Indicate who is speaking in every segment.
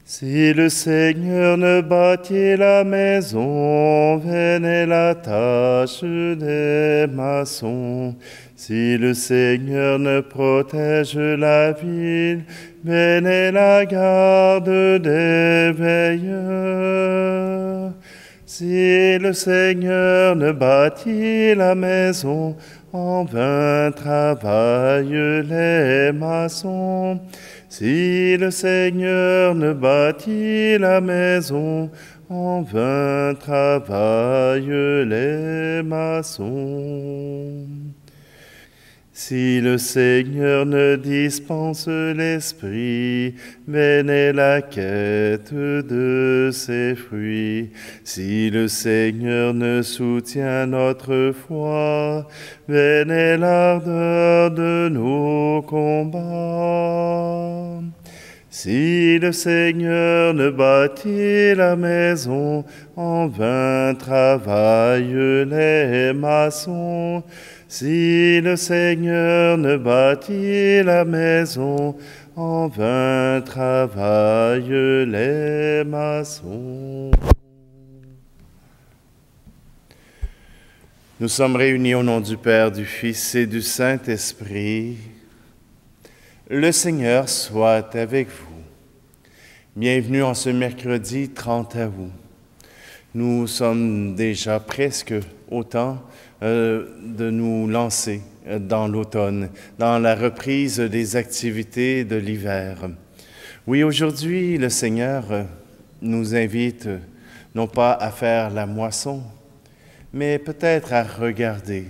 Speaker 1: Si le Seigneur ne bâtit la maison, vaine est la tâche des maçons. Si le Seigneur ne protège la ville, vaine est la garde des veilleurs. Si le Seigneur ne bâtit la maison, en vain travaillent les maçons. Si le Seigneur ne bâtit la maison, en vain travaillent les maçons. Si le Seigneur ne dispense l'Esprit, vaine est la quête de ses fruits. Si le Seigneur ne soutient notre foi, vaine est l'ardeur de nos combats. Si le Seigneur ne bâtit la maison, en vain travaillent les maçons. Si le Seigneur ne bâtit la maison, en vain travaillent les maçons. Nous sommes réunis au nom du Père, du Fils et du Saint-Esprit. Le Seigneur soit avec vous. Bienvenue en ce mercredi 30 août. Nous sommes déjà presque au temps de nous lancer dans l'automne, dans la reprise des activités de l'hiver. Oui, aujourd'hui, le Seigneur nous invite non pas à faire la moisson, mais peut-être à regarder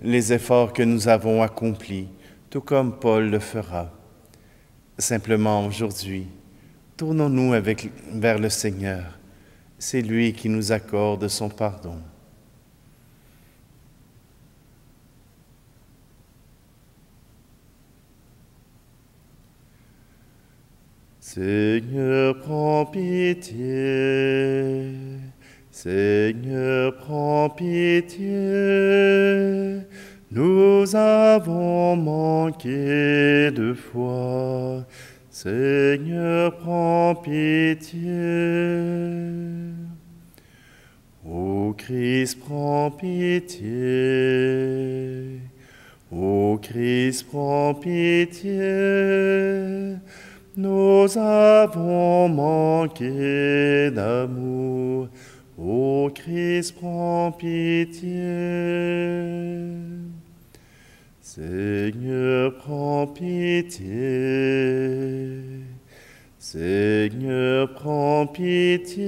Speaker 1: les efforts que nous avons accomplis, tout comme Paul le fera. Simplement aujourd'hui, tournons-nous vers le Seigneur. C'est lui qui nous accorde son pardon. Seigneur, prends pitié. Seigneur, prends pitié. Nous avons manqué de foi. Seigneur, prends pitié. Ô Christ, prends pitié. Ô Christ, prends pitié. Nous avons manqué d'amour. Ô Christ, prends pitié. Seigneur, prends pitié. Seigneur, prends pitié.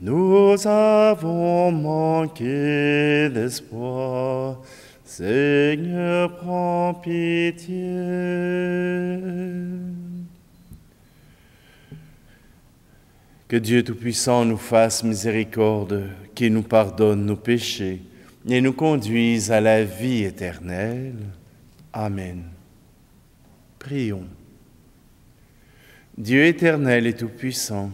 Speaker 1: Nous avons manqué d'espoir. Seigneur, prends pitié. Que Dieu Tout-Puissant nous fasse miséricorde, qu'il nous pardonne nos péchés et nous conduise à la vie éternelle. Amen. Prions. Dieu éternel et Tout-Puissant,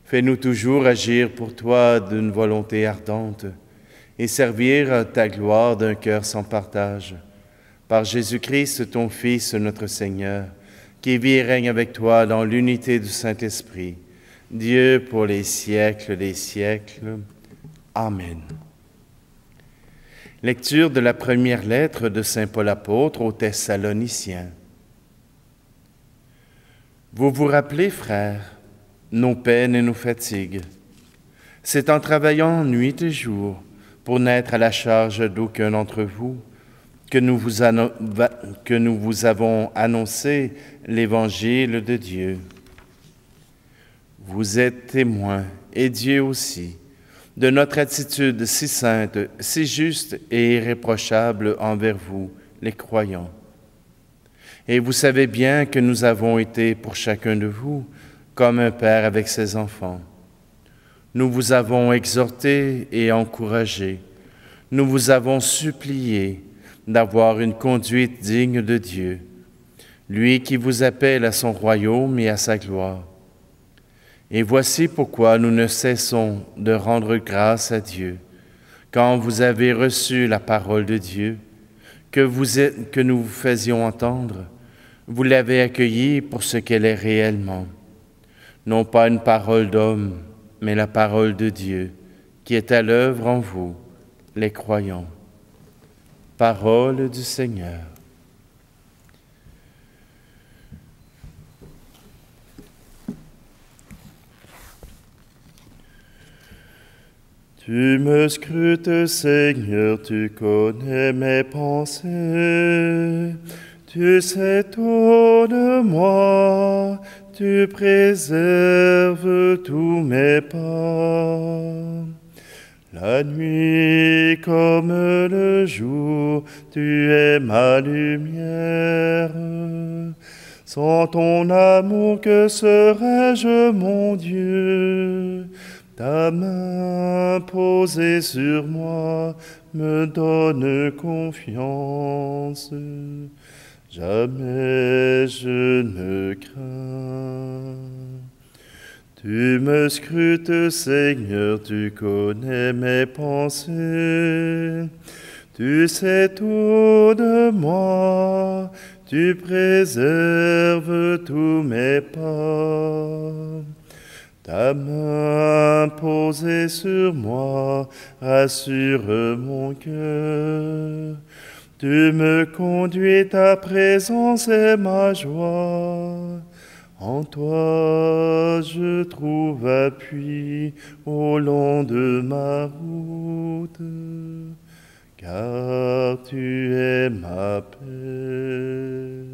Speaker 1: fais-nous toujours agir pour toi d'une volonté ardente et servir ta gloire d'un cœur sans partage. Par Jésus-Christ, ton Fils, notre Seigneur, qui vit et règne avec toi dans l'unité du Saint-Esprit, Dieu pour les siècles des siècles. Amen. Lecture de la première lettre de Saint Paul apôtre aux Thessaloniciens. Vous vous rappelez, frères, nos peines et nos fatigues. C'est en travaillant nuit et jour pour n'être à la charge d'aucun d'entre vous que nous vous avons annoncé l'Évangile de Dieu. Vous êtes témoins, et Dieu aussi, de notre attitude si sainte, si juste et irréprochable envers vous, les croyants. Et vous savez bien que nous avons été pour chacun de vous comme un père avec ses enfants. Nous vous avons exhorté et encouragé. Nous vous avons supplié d'avoir une conduite digne de Dieu, lui qui vous appelle à son royaume et à sa gloire. Et voici pourquoi nous ne cessons de rendre grâce à Dieu, quand vous avez reçu la parole de Dieu, que nous vous faisions entendre. Vous l'avez accueillie pour ce qu'elle est réellement, non pas une parole d'homme, mais la parole de Dieu, qui est à l'œuvre en vous, les croyants. Parole du Seigneur. Tu me scrutes, Seigneur, tu connais mes pensées. Tu sais tout de moi, tu préserves tous mes pas. La nuit comme le jour, tu es ma lumière. Sans ton amour, que serais-je, mon Dieu? Ta main posée sur moi me donne confiance. Jamais je ne crains. Tu me scrutes, Seigneur, tu connais mes pensées. Tu sais tout de moi, tu préserves tous mes pas. Ta main posée sur moi rassure mon cœur. Tu me conduis, ta présence est ma joie. En toi je trouve appui au long de ma route, car tu es ma paix.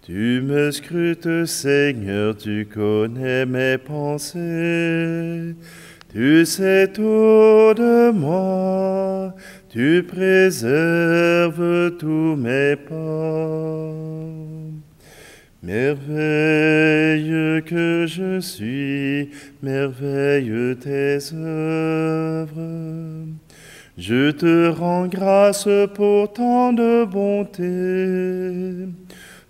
Speaker 1: Tu me scrutes, Seigneur, tu connais mes pensées. Tu sais tout de moi, tu préserves tous mes pas. Merveille que je suis, merveille tes œuvres. Je te rends grâce pour tant de bonté.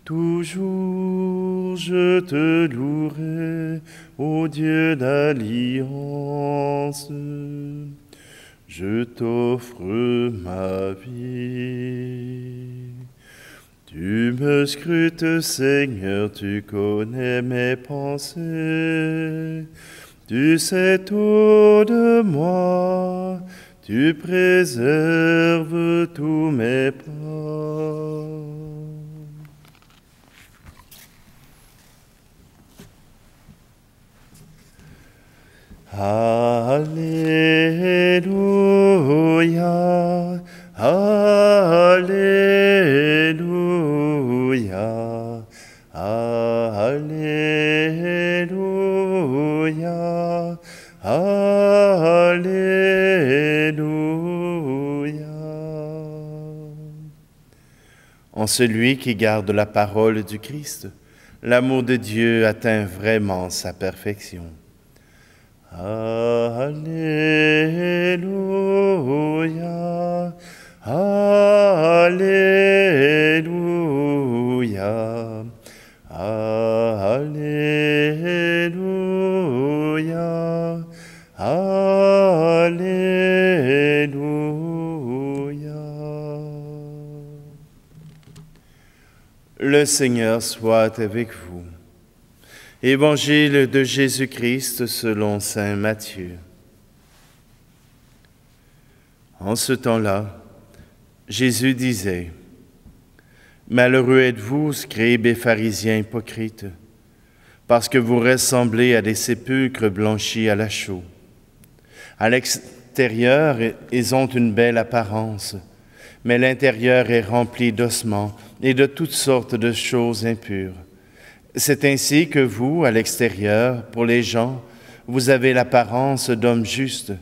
Speaker 1: Toujours je te louerai, ô Dieu d'alliance. Je t'offre ma vie. Tu me scrutes, Seigneur, tu connais mes pensées. Tu sais tout de moi, tu préserves tous mes pas. Alléluia, Alléluia, Alléluia, Alléluia. En celui qui garde la parole du Christ, l'amour de Dieu atteint vraiment sa perfection. Alléluia, Alléluia, Alléluia, Alléluia. Le Seigneur soit avec vous. Évangile de Jésus-Christ selon saint Matthieu. En ce temps-là, Jésus disait, « Malheureux êtes-vous, scribes et pharisiens hypocrites, parce que vous ressemblez à des sépulcres blanchis à la chaux. À l'extérieur, ils ont une belle apparence, mais l'intérieur est rempli d'ossements et de toutes sortes de choses impures. C'est ainsi que vous, à l'extérieur, pour les gens, vous avez l'apparence d'hommes justes,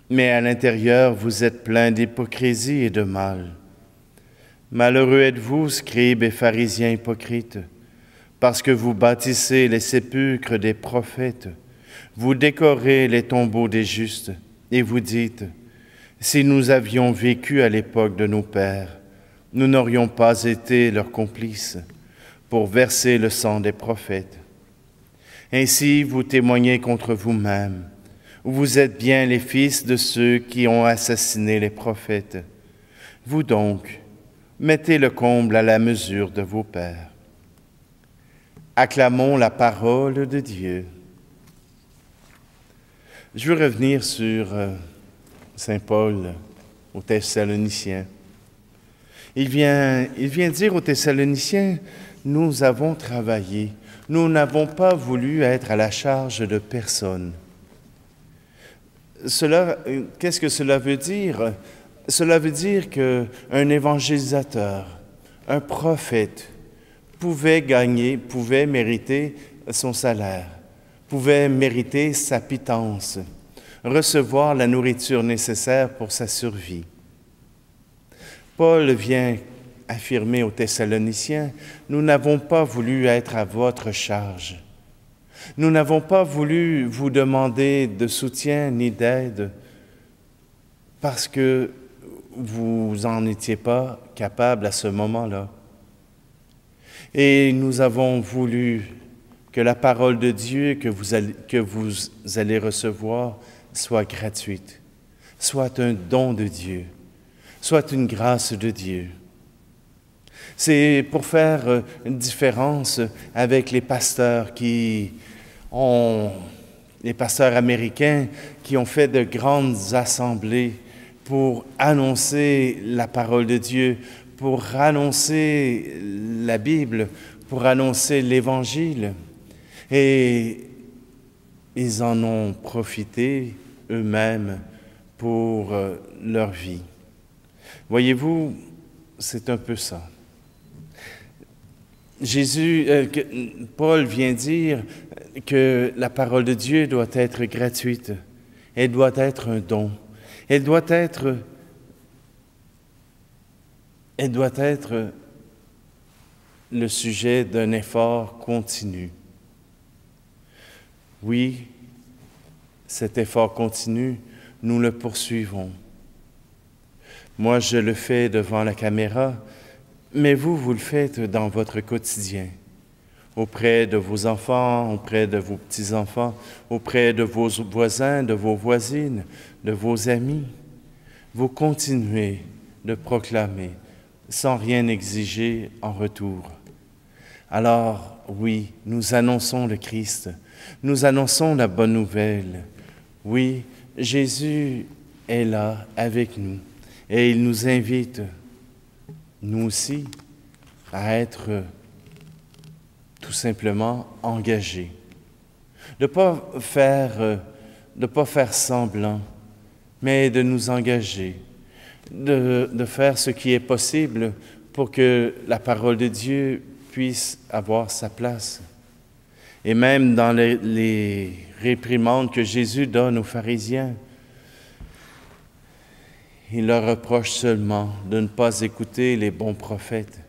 Speaker 1: mais à l'intérieur, vous êtes pleins d'hypocrisie et de mal. Malheureux êtes-vous, scribes et pharisiens hypocrites, parce que vous bâtissez les sépulcres des prophètes, vous décorez les tombeaux des justes, et vous dites, « Si nous avions vécu à l'époque de nos pères, nous n'aurions pas été leurs complices, pour verser le sang des prophètes. Ainsi, vous témoignez contre vous-même. Vous êtes bien les fils de ceux qui ont assassiné les prophètes. Vous donc, mettez le comble à la mesure de vos pères. Acclamons la parole de Dieu. Je veux revenir sur Saint Paul aux Thessaloniciens. Il vient dire aux Thessaloniciens, nous avons travaillé, nous n'avons pas voulu être à la charge de personne. Qu'est-ce que cela veut dire? Cela veut dire qu'un évangélisateur, un prophète, pouvait mériter son salaire, pouvait mériter sa pitance, recevoir la nourriture nécessaire pour sa survie. Paul vient affirmer aux Thessaloniciens, « Nous n'avons pas voulu être à votre charge. Nous n'avons pas voulu vous demander de soutien ni d'aide parce que vous n'en étiez pas capable à ce moment-là. Et nous avons voulu que la parole de Dieu que vous allez recevoir soit gratuite, soit un don de Dieu, soit une grâce de Dieu. » C'est pour faire une différence avec les pasteurs les pasteurs américains qui ont fait de grandes assemblées pour annoncer la parole de Dieu, pour annoncer la Bible, pour annoncer l'Évangile. Et ils en ont profité eux-mêmes pour leur vie. Voyez-vous, c'est un peu ça. Paul vient dire que la parole de Dieu doit être gratuite, elle doit être un don, elle doit être le sujet d'un effort continu. Oui, cet effort continu, nous le poursuivons. Moi, je le fais devant la caméra, mais vous le faites dans votre quotidien, auprès de vos enfants, auprès de vos petits-enfants, auprès de vos voisins, de vos voisines, de vos amis. Vous continuez de proclamer sans rien exiger en retour. Alors, oui, nous annonçons le Christ, nous annonçons la bonne nouvelle. Oui, Jésus est là avec nous et il nous invite, nous aussi, à être tout simplement engagés. De ne pas faire semblant, mais de nous engager, de faire ce qui est possible pour que la parole de Dieu puisse avoir sa place. Et même dans les réprimandes que Jésus donne aux pharisiens, il leur reproche seulement de ne pas écouter les bons prophètes.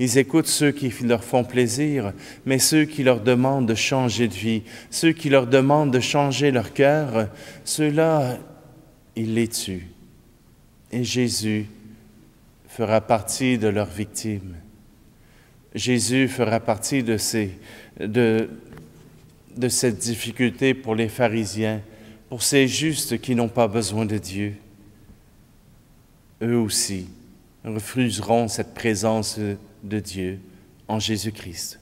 Speaker 1: Ils écoutent ceux qui leur font plaisir, mais ceux qui leur demandent de changer de vie, ceux qui leur demandent de changer leur cœur, ceux-là, ils les tuent. Et Jésus fera partie de leurs victimes. Jésus fera partie de cette difficulté pour les pharisiens, pour ces justes qui n'ont pas besoin de Dieu. Eux aussi refuseront cette présence de Dieu en Jésus-Christ.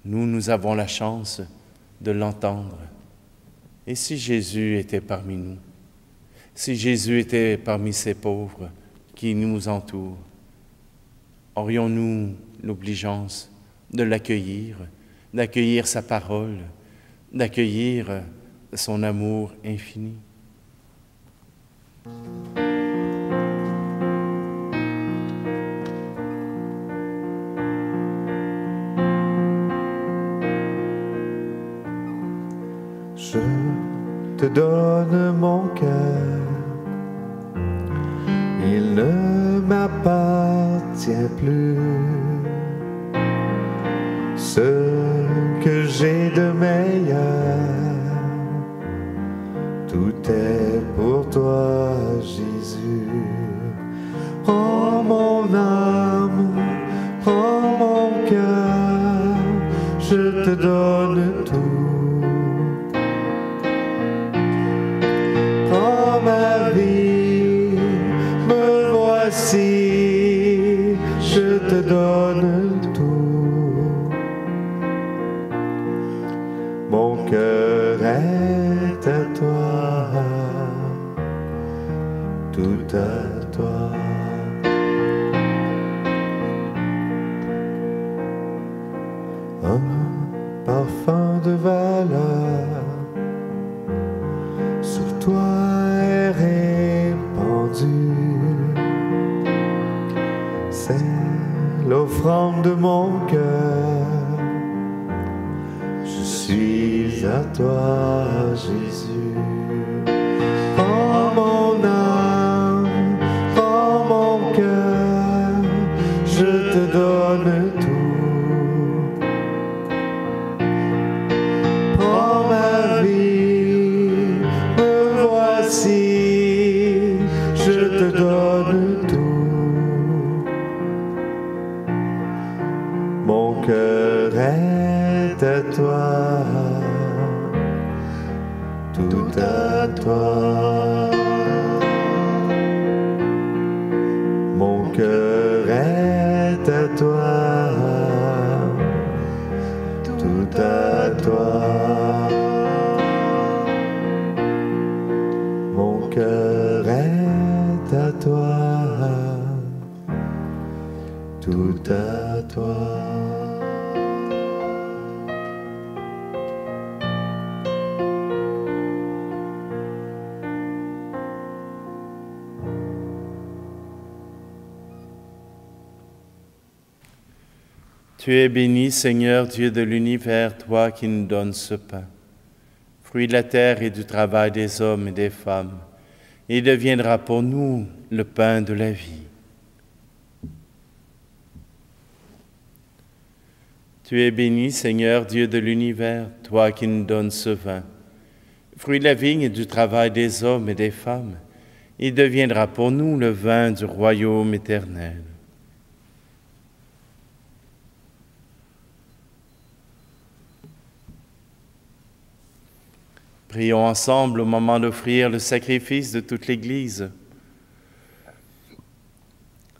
Speaker 1: Nous avons la chance de l'entendre. Et si Jésus était parmi nous, si Jésus était parmi ces pauvres qui nous entourent, aurions-nous l'obligeance de l'accueillir, d'accueillir sa parole, d'accueillir son amour infini?
Speaker 2: Je te donne mon cœur, il ne m'appartient plus. Ce que j'ai de meilleur, tout est pour toi, Jésus. Prends mon âme, prends mon cœur, je te donne tout. Ma vie, me voici, je te donne tout. cœur est à toi, tout à toi. Un parfum de valeur sur toi est répandu. C'est l'offrande de mon cœur. Je suis à toi, Jésus. Prends mon âme, prends mon cœur, je te donne tout. Prends ma vie, me voici, je te donne tout. Mon cœur est à toi, tout à toi. Mon cœur est à toi, tout à toi. Mon cœur est à toi, tout à toi.
Speaker 1: Tu es béni, Seigneur, Dieu de l'univers, toi qui nous donnes ce pain, fruit de la terre et du travail des hommes et des femmes. Il deviendra pour nous le pain de la vie. Tu es béni, Seigneur, Dieu de l'univers, toi qui nous donnes ce vin, fruit de la vigne et du travail des hommes et des femmes. Il deviendra pour nous le vin du royaume éternel. Prions ensemble au moment d'offrir le sacrifice de toute l'Église.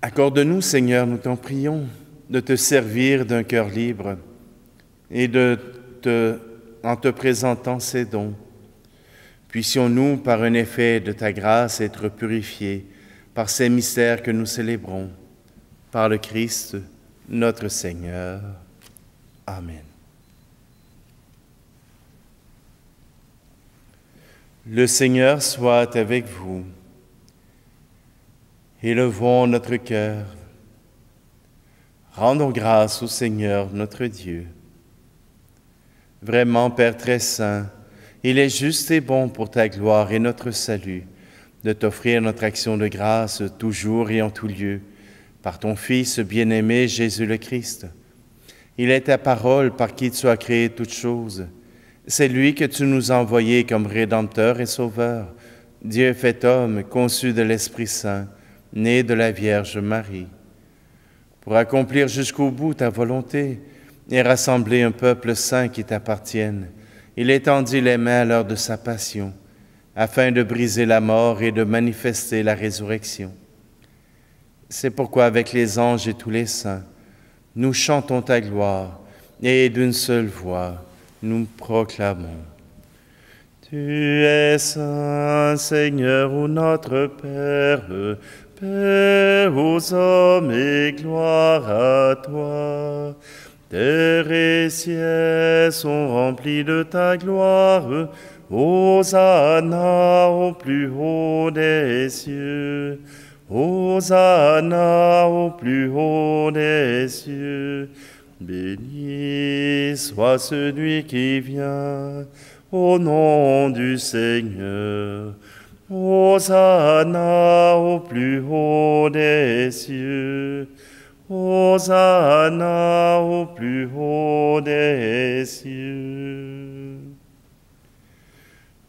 Speaker 1: Accorde-nous, Seigneur, nous t'en prions, de te servir d'un cœur libre et en te présentant ces dons. Puissions-nous, par un effet de ta grâce, être purifiés par ces mystères que nous célébrons, par le Christ, notre Seigneur. Amen. Le Seigneur soit avec vous. Élevons notre cœur. Rendons grâce au Seigneur notre Dieu. Vraiment, Père très saint, il est juste et bon pour ta gloire et notre salut de t'offrir notre action de grâce toujours et en tout lieu, par ton Fils bien-aimé Jésus le Christ. Il est ta parole par qui tu as créé toutes choses. C'est lui que tu nous as envoyé comme Rédempteur et Sauveur, Dieu fait homme, conçu de l'Esprit Saint, né de la Vierge Marie. Pour accomplir jusqu'au bout ta volonté et rassembler un peuple saint qui t'appartienne, il étendit les mains à l'heure de sa passion, afin de briser la mort et de manifester la résurrection. C'est pourquoi avec les anges et tous les saints, nous chantons ta gloire et d'une seule voix, nous proclamons. Tu es saint, Seigneur, ô notre Père, paix aux hommes et gloire à toi. Terre et ciel sont remplis de ta gloire, Hosanna au plus haut des cieux. Hosanna au plus haut des cieux. Béni soit celui qui vient au nom du Seigneur. Hosanna au plus haut des cieux. Hosanna au plus haut des cieux.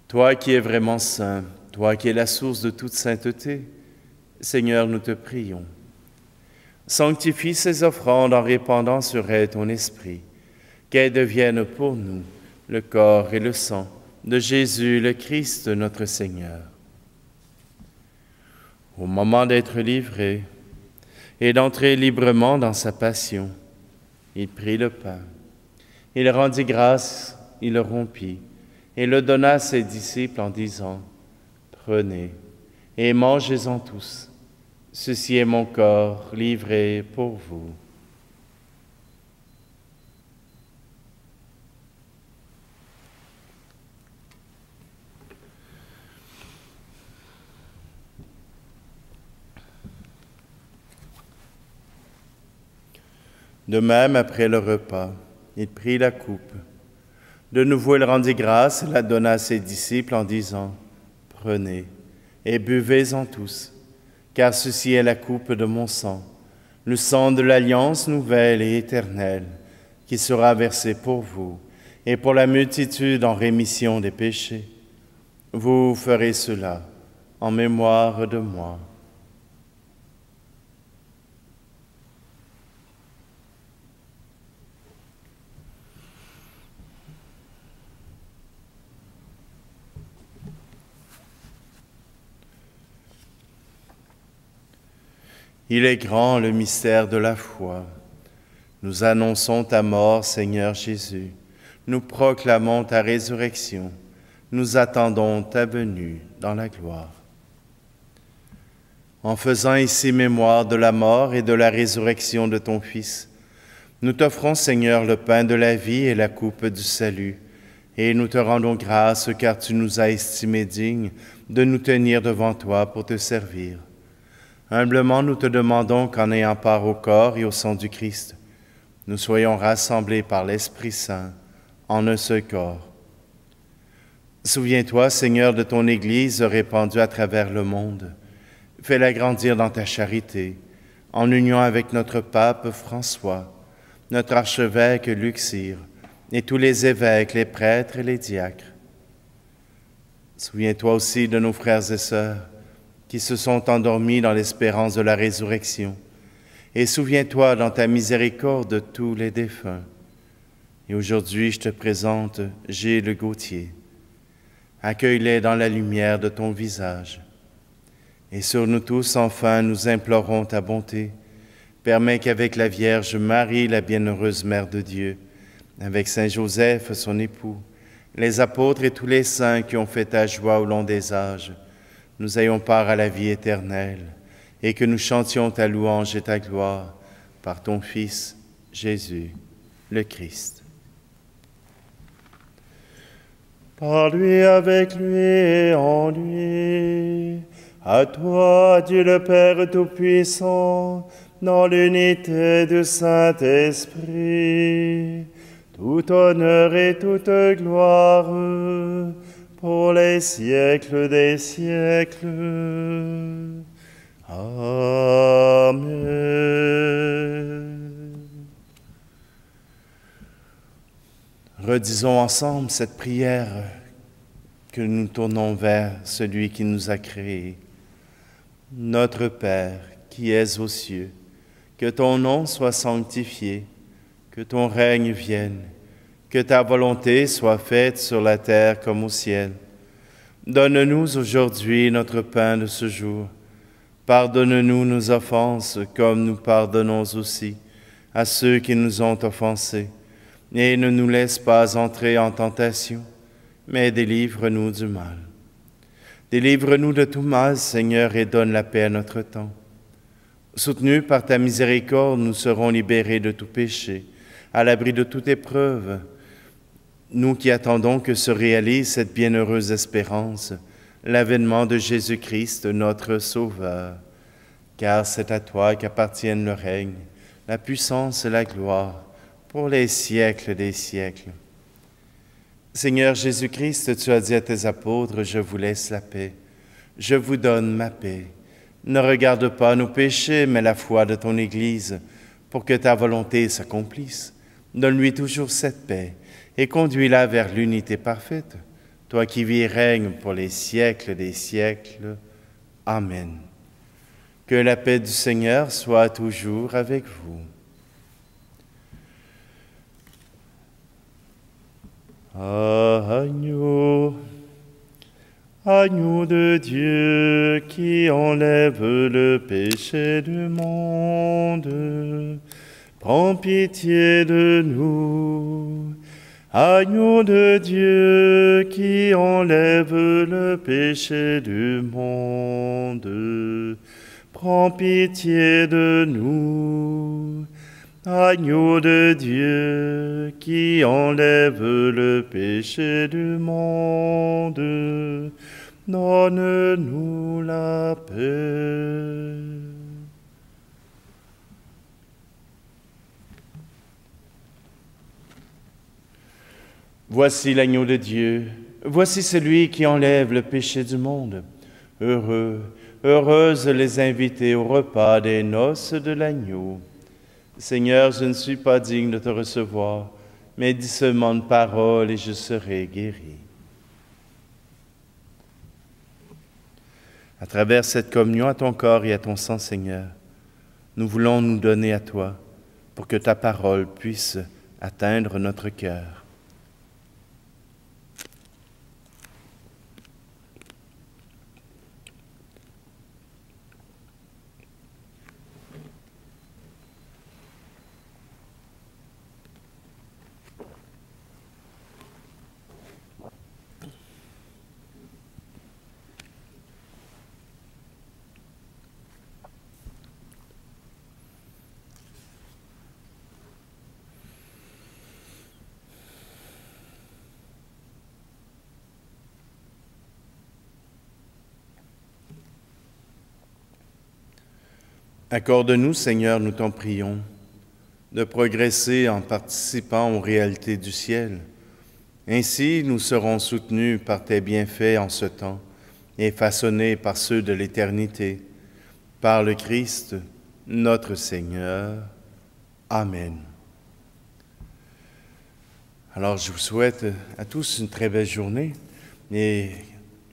Speaker 1: Toi qui es vraiment saint, toi qui es la source de toute sainteté, Seigneur, nous te prions. Sanctifie ces offrandes en répandant sur elles ton esprit, qu'elles deviennent pour nous le corps et le sang de Jésus le Christ, notre Seigneur. Au moment d'être livré et d'entrer librement dans sa passion, il prit le pain. Il rendit grâce il le rompit et le donna à ses disciples en disant, « Prenez et mangez-en tous. Ceci est mon corps livré pour vous. » De même, après le repas, il prit la coupe. De nouveau, il rendit grâce et la donna à ses disciples en disant, « Prenez et buvez-en tous, car ceci est la coupe de mon sang, le sang de l'alliance nouvelle et éternelle, qui sera versé pour vous et pour la multitude en rémission des péchés. Vous ferez cela en mémoire de moi. » Il est grand le mystère de la foi. Nous annonçons ta mort, Seigneur Jésus. Nous proclamons ta résurrection. Nous attendons ta venue dans la gloire. En faisant ici mémoire de la mort et de la résurrection de ton Fils, nous t'offrons, Seigneur, le pain de la vie et la coupe du salut, et nous te rendons grâce car tu nous as estimés dignes de nous tenir devant toi pour te servir. Humblement, nous te demandons qu'en ayant part au corps et au sang du Christ, nous soyons rassemblés par l'Esprit Saint en un seul corps. Souviens-toi, Seigneur, de ton Église répandue à travers le monde. Fais-la grandir dans ta charité, en union avec notre pape François, notre archevêque Luxire, et tous les évêques, les prêtres et les diacres. Souviens-toi aussi de nos frères et sœurs, qui se sont endormis dans l'espérance de la résurrection. Et souviens-toi dans ta miséricorde de tous les défunts. Et aujourd'hui, je te présente Gilles Gauthier. Accueille-les dans la lumière de ton visage. Et sur nous tous, enfin, nous implorons ta bonté. Permets qu'avec la Vierge Marie, la bienheureuse Mère de Dieu, avec Saint Joseph, son époux, les apôtres et tous les saints qui ont fait ta joie au long des âges, nous ayons part à la vie éternelle, et que nous chantions ta louange et ta gloire par ton Fils, Jésus, le Christ.
Speaker 2: Par lui, avec lui et en lui, à toi, Dieu le Père Tout-Puissant, dans l'unité du Saint-Esprit, tout honneur et toute gloire, pour les siècles des siècles. Amen.
Speaker 1: Redisons ensemble cette prière que nous tournons vers celui qui nous a créés. Notre Père, qui es aux cieux, que ton nom soit sanctifié, que ton règne vienne, que ta volonté soit faite sur la terre comme au ciel. Donne-nous aujourd'hui notre pain de ce jour. Pardonne-nous nos offenses comme nous pardonnons aussi à ceux qui nous ont offensés. Et ne nous laisse pas entrer en tentation, mais délivre-nous du mal. Délivre-nous de tout mal, Seigneur, et donne la paix à notre temps. Soutenus par ta miséricorde, nous serons libérés de tout péché, à l'abri de toute épreuve. Nous qui attendons que se réalise cette bienheureuse espérance, l'avènement de Jésus-Christ, notre Sauveur. Car c'est à toi qu'appartiennent le règne, la puissance et la gloire, pour les siècles des siècles. Seigneur Jésus-Christ, tu as dit à tes apôtres, « Je vous laisse la paix, je vous donne ma paix. Ne regarde pas nos péchés, mais la foi de ton Église, pour que ta volonté s'accomplisse. Donne-lui toujours cette paix et conduis-la vers l'unité parfaite, toi qui vis et règnes pour les siècles des siècles. Amen. Que la paix du Seigneur soit toujours avec vous.
Speaker 2: Agneau, agneau de Dieu qui enlève le péché du monde, prends pitié de nous. Agneau de Dieu qui enlève le péché du monde, prends pitié de nous. Agneau de Dieu qui enlève le péché du monde, donne-nous la paix.
Speaker 1: Voici l'agneau de Dieu, voici celui qui enlève le péché du monde. Heureux, heureuses les invités au repas des noces de l'agneau. Seigneur, je ne suis pas digne de te recevoir, mais dis seulement une parole et je serai guéri. À travers cette communion à ton corps et à ton sang, Seigneur, nous voulons nous donner à toi pour que ta parole puisse atteindre notre cœur. Accorde-nous, Seigneur, nous t'en prions, de progresser en participant aux réalités du ciel. Ainsi, nous serons soutenus par tes bienfaits en ce temps et façonnés par ceux de l'éternité. Par le Christ, notre Seigneur. Amen. Alors, je vous souhaite à tous une très belle journée et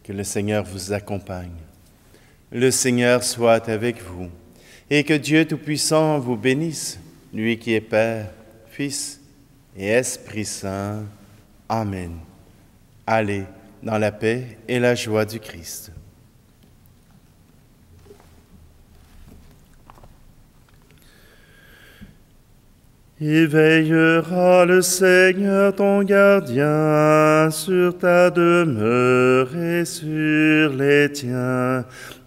Speaker 1: que le Seigneur vous accompagne. Le Seigneur soit avec vous. Et que Dieu Tout-Puissant vous bénisse, lui qui est Père, Fils et Esprit Saint. Amen. Allez dans la paix et la joie du Christ.
Speaker 2: Il veillera le Seigneur ton gardien sur ta demeure et sur les tiens.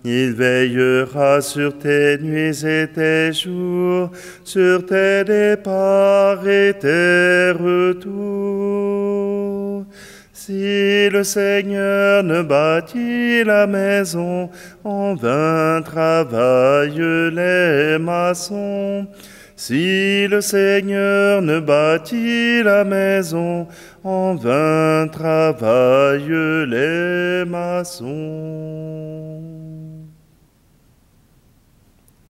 Speaker 2: Il veillera sur tes nuits et tes jours, sur tes départs et tes retours. Si le Seigneur ne bâtit la maison, en vain travaillent les maçons. Si le Seigneur ne bâtit la maison, en vain travaillent les maçons.